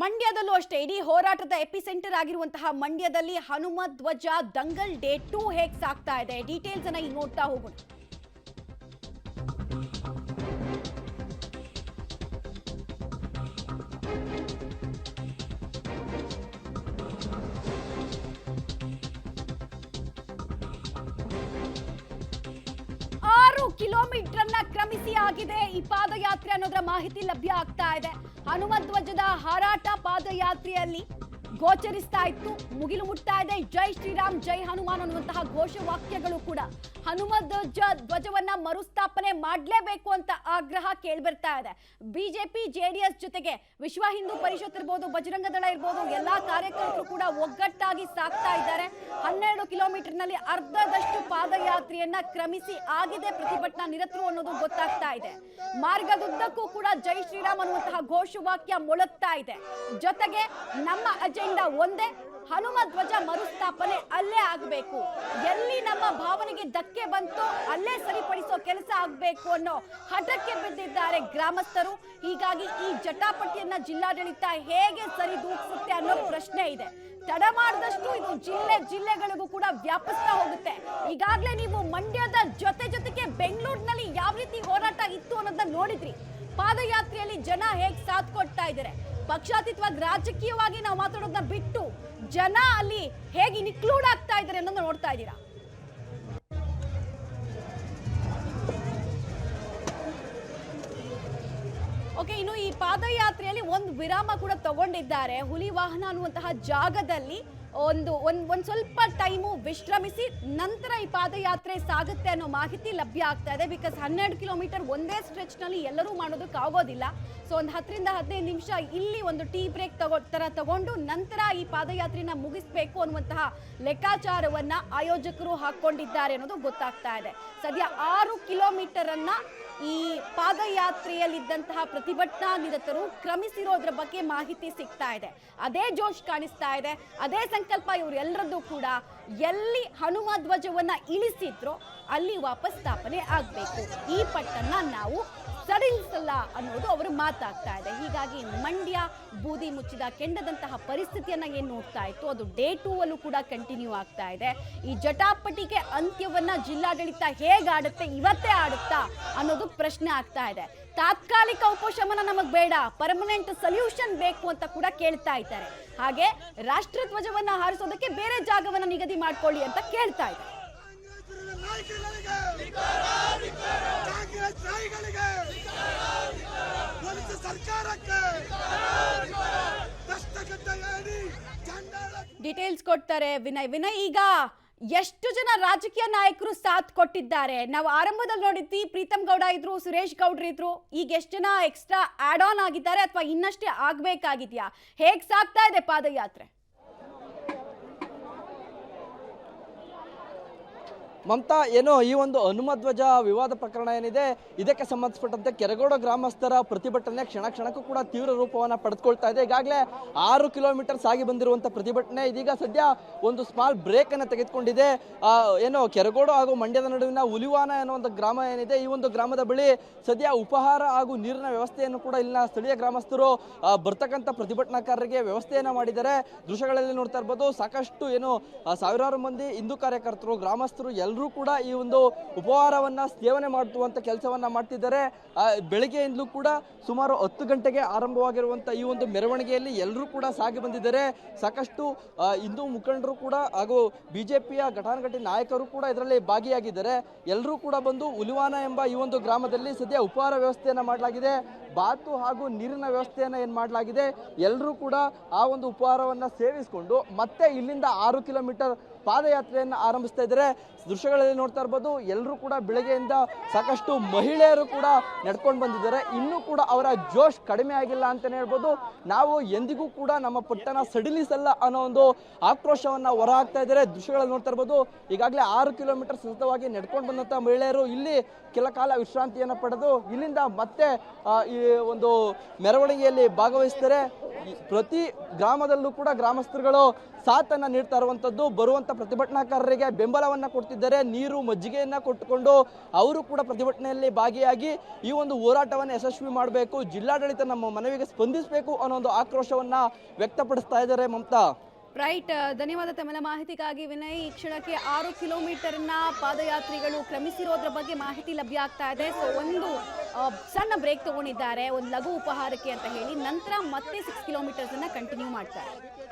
ಮಂಡ್ಯದಲ್ಲೂ ಅಷ್ಟೇ ಇಡೀ ಹೋರಾಟದ ಎಪಿಸೆಂಟರ್ ಆಗಿರುವಂತಹ ಮಂಡ್ಯದಲ್ಲಿ ಹನುಮ ಧ್ವಜ ದಂಗಲ್ ಡೇ 2 ಹೇಗೆ ಸಾಗ್ತಾ ಇದೆ ಡೀಟೇಲ್ಸ್ ಅನ್ನ ಈಗ ನೋಡ್ತಾ ಹೋಗೋಣ. ಕಿಲೋಮೀಟರ್ ಅನ್ನ ಕ್ರಮಿಸಿ ಆಗಿದೆ ಈ ಪಾದಯಾತ್ರೆ ಅನ್ನೋದರ ಮಾಹಿತಿ ಲಭ್ಯ ಆಗ್ತಾ ಇದೆ. ಹನುಮ ಧ್ವಜದ ಹಾರಾಟ ಪಾದಯಾತ್ರೆಯಲ್ಲಿ ಗೋಚರಿಸ್ತಾ ಇತ್ತು, ಮುಗಿಲು ಮುಟ್ತಾ ಇದೆ. ಜೈ ಶ್ರೀರಾಮ್ ಜೈ ಹನುಮಾನ್ ಅನ್ನುವಂತಹ ಘೋಷವಾಕ್ಯಗಳು ಕೂಡ ಹನುಮ ಧ್ವಜವನ್ನ ಮರುಸ್ಥಾಪನೆ ಮಾಡಲೇಬೇಕು ಅಂತ ಆಗ್ರಹ ಕೇಳ್ಬರ್ತಾ ಇದೆ. ಬಿಜೆಪಿ ಜೆಡಿಎಸ್ ಜೊತೆಗೆ ವಿಶ್ವ ಹಿಂದೂ ಪರಿಷತ್ ಇರ್ಬೋದು, ಬಜರಂಗ ದಳ ಇರ್ಬೋದು, ಎಲ್ಲಾ ಕಾರ್ಯಕರ್ತರು ಕೂಡ ಒಗ್ಗಟ್ಟಾಗಿ ಸಾಕ್ತಾ ಇದ್ದಾರೆ. 12 ಕಿಲೋಮೀಟರ್ ನಲ್ಲಿ ಅರ್ಧದಷ್ಟು ಪಾದಯಾತ್ರೆಯನ್ನ ಕ್ರಮಿಸಿ ಆಗಿದೆ ಪ್ರತಿಭಟನಾ ನಿರತರು ಅನ್ನೋದು ಗೊತ್ತಾಗ್ತಾ ಇದೆ. ಮಾರ್ಗದುದ್ದಕ್ಕೂ ಕೂಡ ಜೈ ಶ್ರೀರಾಮ್ ಅನ್ನುವಂತಹ ಘೋಷವಾಕ್ಯ ಮೊಳಗ್ತಾ ಇದೆ. ಜೊತೆಗೆ ನಮ್ಮ ಅಜೆಂಡಾ ಒಂದೇ, ಹನುಮ ಧ್ವಜ ಮರುಸ್ಥಾಪನೆ ಅಲ್ಲೇ ಆಗಬೇಕು, ಎಲ್ಲಿ ನಮ್ಮ ಭಾವನೆಗೆ ಧಕ್ಕೆ ಬಂತೋ ಅಲ್ಲೇ ಸರಿಪಡಿಸೋ ಕೆಲಸ ಆಗಬೇಕು ಅನ್ನೋ ಹಠಕ್ಕೆ ಬಿದ್ದಿದ್ದಾರೆ ಗ್ರಾಮಸ್ಥರು. ಹೀಗಾಗಿ ಈ ಜಟಾಪಟಿಯನ್ನ ಜಿಲ್ಲಾಡಳಿತ ಹೇಗೆ ಸರಿದೂಗಿಸುತ್ತೆ ಅನ್ನೋ ಪ್ರಶ್ನೆ ಇದೆ. ತಡ ಮಾಡಿದಷ್ಟು ಇದು ಜಿಲ್ಲೆಗಳಿಗೂ ಕೂಡ ವ್ಯಾಪಿಸ್ತಾ ಹೋಗುತ್ತೆ. ಈಗಾಗಲೇ ನೀವು ಮಂಡ್ಯದ ಜೊತೆಗೆ ಬೆಂಗಳೂರಿನಲ್ಲಿ ಯಾವ ರೀತಿ ಹೋರಾಟ ಇತ್ತು ಅನ್ನೋದನ್ನ ನೋಡಿದ್ರಿ. ಪಾದಯಾತ್ರೆಯಲ್ಲಿ ಜನ ಹೇಗೆ ಸಾಥ್ ಕೊಡ್ತಾ ಇದ್ದಾರೆ, ಪಕ್ಷಾತೀತವಾಗಿ ರಾಜಕೀಯವಾಗಿ ನಾವು ಮಾತಾಡೋದನ್ನ ಬಿಟ್ಟು ಜನ ಅಲ್ಲಿ ಹೇಗೆ ಇನ್ಕ್ಲೂಡ್ ಆಗ್ತಾ ಇದ್ದಾರೆ ಅನ್ನೋದನ್ನ ನೋಡ್ತಾ ಇದ್ದೀರಾ. ಓಕೆ, ಇನ್ನು ಈ ಪಾದಯಾತ್ರೆಯಲ್ಲಿ ಒಂದು ವಿರಾಮ ಕೂಡ ತಗೊಂಡಿದ್ದಾರೆ. ಹುಲಿ ವಾಹನ ಅನ್ನುವಂತಹ ಜಾಗದಲ್ಲಿ ಒಂದ್ ಸ್ವಲ್ಪ ಟೈಮು ವಿಶ್ರಮಿಸಿ ನಂತರ ಈ ಪಾದಯಾತ್ರೆ ಸಾಗುತ್ತೆ ಅನ್ನೋ ಮಾಹಿತಿ ಲಭ್ಯ ಆಗ್ತಾ ಇದೆ. ಬಿಕಾಸ್ 12 ಕಿಲೋಮೀಟರ್ ಒಂದೇ ಸ್ಟ್ರೆಚ್ ನಲ್ಲಿ ಎಲ್ಲರೂ ಮಾಡೋದಕ್ಕೆ ಆಗೋದಿಲ್ಲ. ಸೊ ಒಂದು 10 ರಿಂದ 15 ನಿಮಿಷ ಇಲ್ಲಿ ಒಂದು ಟೀ ಬ್ರೇಕ್ ತಗೊಂಡು ನಂತರ ಈ ಪಾದಯಾತ್ರೆನ ಮುಗಿಸ್ಬೇಕು ಅನ್ನುವಂತಹ ಲೆಕ್ಕಾಚಾರವನ್ನ ಆಯೋಜಕರು ಹಾಕೊಂಡಿದ್ದಾರೆ ಅನ್ನೋದು ಗೊತ್ತಾಗ್ತಾ ಇದೆ. ಸದ್ಯ 6 ಕಿಲೋಮೀಟರ್ ಅನ್ನ ಈ ಪಾದಯಾತ್ರೆಯಲ್ಲಿದ್ದಂತಹ ಪ್ರತಿಭಟನಾ ನಿರತರು ಕ್ರಮಿಸಿರೋದ್ರ ಬಗ್ಗೆ ಮಾಹಿತಿ ಸಿಗ್ತಾ ಇದೆ. ಅದೇ ಜೋಶ್ ಕಾಣಿಸ್ತಾ ಇದೆ, ಅದೇ ಸಂಕಲ್ಪ ಇವರೆಲ್ಲರದ್ದು ಕೂಡ. ಎಲ್ಲಿ ಹನುಮ ಧ್ವಜವನ್ನ ಇಳಿಸಿದ್ರೋ ಅಲ್ಲಿ ವಾಪಸ್ ಸ್ಥಾಪನೆ ಆಗ್ಬೇಕು, ಈ ಪಟ್ಟನ್ನ ನಾವು ಸಡಿಲಿಸಲ್ಲ ಅನ್ನೋದು ಅವರು ಮಾತಾಗ್ತಾ ಇದೆ. ಹೀಗಾಗಿ ಮಂಡ್ಯ ಬೂದಿ ಮುಚ್ಚಿದ ಕೆಂಡದಂತಹ ಪರಿಸ್ಥಿತಿಯನ್ನ ಏನ್ ನೋಡ್ತಾ ಇತ್ತು ಅದು ಡೇ 2 ಅಲ್ಲೂ ಕೂಡ ಕಂಟಿನ್ಯೂ ಆಗ್ತಾ ಇದೆ. ಈ ಜಟಾಪಟಿಗೆ ಅಂತ್ಯವನ್ನ ಜಿಲ್ಲಾಡಳಿತ ಹೇಗಾಡುತ್ತೆ, ಇವತ್ತೇ ಆಡುತ್ತಾ ಅನ್ನೋದು ಪ್ರಶ್ನೆ ಆಗ್ತಾ ಇದೆ. ತಾತ್ಕಾಲಿಕ ಉಪಶಮನ ನಮಗ್ ಬೇಡ, ಪರ್ಮನೆಂಟ್ ಸೊಲ್ಯೂಷನ್ ಬೇಕು ಅಂತ ಕೂಡ ಕೇಳ್ತಾ ಇದ್ದಾರೆ. ಹಾಗೆ ರಾಷ್ಟ್ರಧ್ವಜವನ್ನ ಹಾರಿಸೋದಕ್ಕೆ ಬೇರೆ ಜಾಗವನ್ನ ನಿಗದಿ ಮಾಡ್ಕೊಳ್ಳಿ ಅಂತ ಕೇಳ್ತಾ ಇದ್ದಾರೆ. ಡೀಟೇಲ್ಸ್ ಕೊಡ್ತಾರೆ ವಿನಯ್. ಈಗ ಎಷ್ಟು ಜನ ರಾಜಕೀಯ ನಾಯಕರು ಸಾಥ್ ಕೊಟ್ಟಿದ್ದಾರೆ? ನಾವು ಆರಂಭದಲ್ಲಿ ನೋಡಿದ್ವಿ ಪ್ರೀತಮ್ ಗೌಡ ಇದ್ರು, ಸುರೇಶ್ ಗೌಡ್ರು ಇದ್ರು. ಈಗ ಎಷ್ಟು ಜನ ಎಕ್ಸ್ಟ್ರಾ ಆಡ್ ಆನ್ ಆಗಿದ್ದಾರೆ ಅಥವಾ ಇನ್ನಷ್ಟೇ ಆಗ್ಬೇಕಾಗಿದ್ಯಾ? ಹೇಗ್ ಸಾಗ್ತಾ ಇದೆ ಪಾದಯಾತ್ರೆ? ಮಮತಾ, ಏನೋ ಈ ಒಂದು ಹನುಮ ಧ್ವಜ ವಿವಾದ ಪ್ರಕರಣ ಏನಿದೆ ಇದಕ್ಕೆ ಸಂಬಂಧಪಟ್ಟಂತೆ ಕೆರಗೋಡು ಗ್ರಾಮಸ್ಥರ ಪ್ರತಿಭಟನೆ ಕ್ಷಣಕ್ಕೂ ಕೂಡ ತೀವ್ರ ರೂಪವನ್ನು ಪಡೆದುಕೊಳ್ತಾ ಇದೆ. ಈಗಾಗಲೇ 6 ಕಿಲೋಮೀಟರ್ ಸಾಗಿ ಬಂದಿರುವಂಥ ಪ್ರತಿಭಟನೆ ಇದೀಗ ಸದ್ಯ ಒಂದು ಸ್ಮಾಲ್ ಬ್ರೇಕ್ ಅನ್ನು ತೆಗೆದುಕೊಂಡಿದೆ. ಏನೋ ಕೆರಗೋಡು ಹಾಗೂ ಮಂಡ್ಯದ ನಡುವಿನ ಹುಲಿವಾನ ಅನ್ನೋ ಒಂದು ಗ್ರಾಮ ಏನಿದೆ, ಈ ಒಂದು ಗ್ರಾಮದ ಬಳಿ ಸದ್ಯ ಉಪಹಾರ ಹಾಗೂ ನೀರಿನ ವ್ಯವಸ್ಥೆಯನ್ನು ಕೂಡ ಇಲ್ಲಿನ ಸ್ಥಳೀಯ ಗ್ರಾಮಸ್ಥರು ಬರ್ತಕ್ಕಂಥ ಪ್ರತಿಭಟನಾಕಾರರಿಗೆ ವ್ಯವಸ್ಥೆಯನ್ನು ಮಾಡಿದ್ದಾರೆ. ದೃಶ್ಯಗಳಲ್ಲಿ ನೋಡ್ತಾ ಇರ್ಬೋದು, ಸಾಕಷ್ಟು ಏನು ಸಾವಿರಾರು ಮಂದಿ ಹಿಂದೂ ಕಾರ್ಯಕರ್ತರು, ಗ್ರಾಮಸ್ಥರು ಎಲ್ಲರೂ ಕೂಡ ಈ ಒಂದು ಉಪಹಾರವನ್ನ ಸೇವನೆ ಮಾಡುವಂತ ಕೆಲಸವನ್ನ ಮಾಡ್ತಿದ್ದಾರೆ. ಬೆಳಗ್ಗೆಯಿಂದಲೂ ಕೂಡ ಸುಮಾರು 10 ಗಂಟೆಗೆ ಆರಂಭವಾಗಿರುವಂತ ಈ ಒಂದು ಮೆರವಣಿಗೆಯಲ್ಲಿ ಎಲ್ಲರೂ ಕೂಡ ಸಾಗಿ ಬಂದಿದ್ದಾರೆ. ಸಾಕಷ್ಟು ಹಿಂದೂ ಮುಖಂಡರು ಕೂಡ ಹಾಗೂ ಬಿಜೆಪಿಯ ಘಟಾನುಘಟಿ ನಾಯಕರು ಕೂಡ ಇದರಲ್ಲಿ ಭಾಗಿಯಾಗಿದ್ದಾರೆ. ಎಲ್ಲರೂ ಕೂಡ ಬಂದು ಹುಲಿವಾನ ಎಂಬ ಈ ಒಂದು ಗ್ರಾಮದಲ್ಲಿ ಸದ್ಯ ಉಪಹಾರ ವ್ಯವಸ್ಥೆಯನ್ನ ಮಾಡಲಾಗಿದೆ. ಬಾತು ಹಾಗೂ ನೀರಿನ ವ್ಯವಸ್ಥೆಯನ್ನ ಏನ್ ಮಾಡಲಾಗಿದೆ. ಎಲ್ಲರೂ ಕೂಡ ಆ ಒಂದು ಉಪಹಾರವನ್ನ ಸೇವಿಸಿಕೊಂಡು ಮತ್ತೆ ಇಲ್ಲಿಂದ 6 ಕಿಲೋಮೀಟರ್ ಪಾದಯಾತ್ರೆಯನ್ನು ಆರಂಭಿಸ್ತಾ ಇದ್ದಾರೆ. ದೃಶ್ಯಗಳಲ್ಲಿ ನೋಡ್ತಾ ಇರ್ಬೋದು, ಎಲ್ಲರೂ ಕೂಡ ಬೆಳಗ್ಗೆಯಿಂದ ಸಾಕಷ್ಟು ಮಹಿಳೆಯರು ಕೂಡ ನಡ್ಕೊಂಡು ಬಂದಿದ್ದಾರೆ. ಇನ್ನೂ ಕೂಡ ಅವರ ಜೋಶ್ ಕಡಿಮೆ ಆಗಿಲ್ಲ ಅಂತಾನೆ ಹೇಳ್ಬೋದು. ನಾವು ಎಂದಿಗೂ ಕೂಡ ನಮ್ಮ ಪಟ್ಟಣ ಸಡಿಲಿಸಲ್ಲ ಅನ್ನೋ ಒಂದು ಆಕ್ರೋಶವನ್ನ ಹೊರಹಾಕ್ತಾ ಇದ್ದಾರೆ. ದೃಶ್ಯಗಳಲ್ಲಿ ನೋಡ್ತಾ ಇರ್ಬೋದು, ಈಗಾಗಲೇ 6 ಕಿಲೋಮೀಟರ್ ಸತತವಾಗಿ ನಡ್ಕೊಂಡು ಬಂದಂತ ಮಹಿಳೆಯರು ಇಲ್ಲಿ ಕೆಲ ಕಾಲ ವಿಶ್ರಾಂತಿಯನ್ನು ಪಡೆದು ಇಲ್ಲಿಂದ ಮತ್ತೆ ಈ ಒಂದು ಮೆರವಣಿಗೆಯಲ್ಲಿ ಭಾಗವಹಿಸ್ತಾರೆ. ಪ್ರತಿ ಗ್ರಾಮದಲ್ಲೂ ಕೂಡ ಗ್ರಾಮಸ್ಥರುಗಳು ಸಾಥನ್ನ ನೀಡ್ತಾ ಇರುವಂತದ್ದು, ಬರುವಂತ ಪ್ರತಿಭಟನಾಕಾರರಿಗೆ ಬೆಂಬಲವನ್ನ ಕೊಡ್ತಿದ್ದಾರೆ. ನೀರು ಮಜ್ಜಿಗೆಯನ್ನ ಕೊಟ್ಟುಕೊಂಡು ಅವರು ಕೂಡ ಪ್ರತಿಭಟನೆಯಲ್ಲಿ ಭಾಗಿಯಾಗಿ ಈ ಒಂದು ಹೋರಾಟವನ್ನು ಯಶಸ್ವಿ ಮಾಡಬೇಕು, ಜಿಲ್ಲಾಡಳಿತ ನಮ್ಮ ಮನವಿಗೆ ಸ್ಪಂದಿಸಬೇಕು ಅನ್ನೋ ಒಂದು ಆಕ್ರೋಶವನ್ನ ವ್ಯಕ್ತಪಡಿಸ್ತಾ ಇದ್ದಾರೆ. ಮಮತಾ, ರೈಟ್, ಧನ್ಯವಾದ ತಮ್ಮ ಮಾಹಿತಿಗಾಗಿ ವಿನಯ್. ಈ ಕ್ಷಣಕ್ಕೆ 6 ಕಿಲೋಮೀಟರ್ನ ಪಾದಯಾತ್ರಿಗಳು ಕ್ರಮಿಸಿರೋದ್ರ ಬಗ್ಗೆ ಮಾಹಿತಿ ಲಭ್ಯ ಆಗ್ತಾ ಇದೆ. ಸೊ ಒಂದು ಸಣ್ಣ ಬ್ರೇಕ್ ತಗೊಂಡಿದ್ದಾರೆ, ಒಂದು ಲಘು ಉಪಹಾರಕ್ಕೆ ಅಂತ ಹೇಳಿ, ನಂತರ ಮತ್ತೆ 6 ಕಿಲೋಮೀಟರ್ಸ್ ಅನ್ನ ಕಂಟಿನ್ಯೂ ಮಾಡ್ತಾರೆ.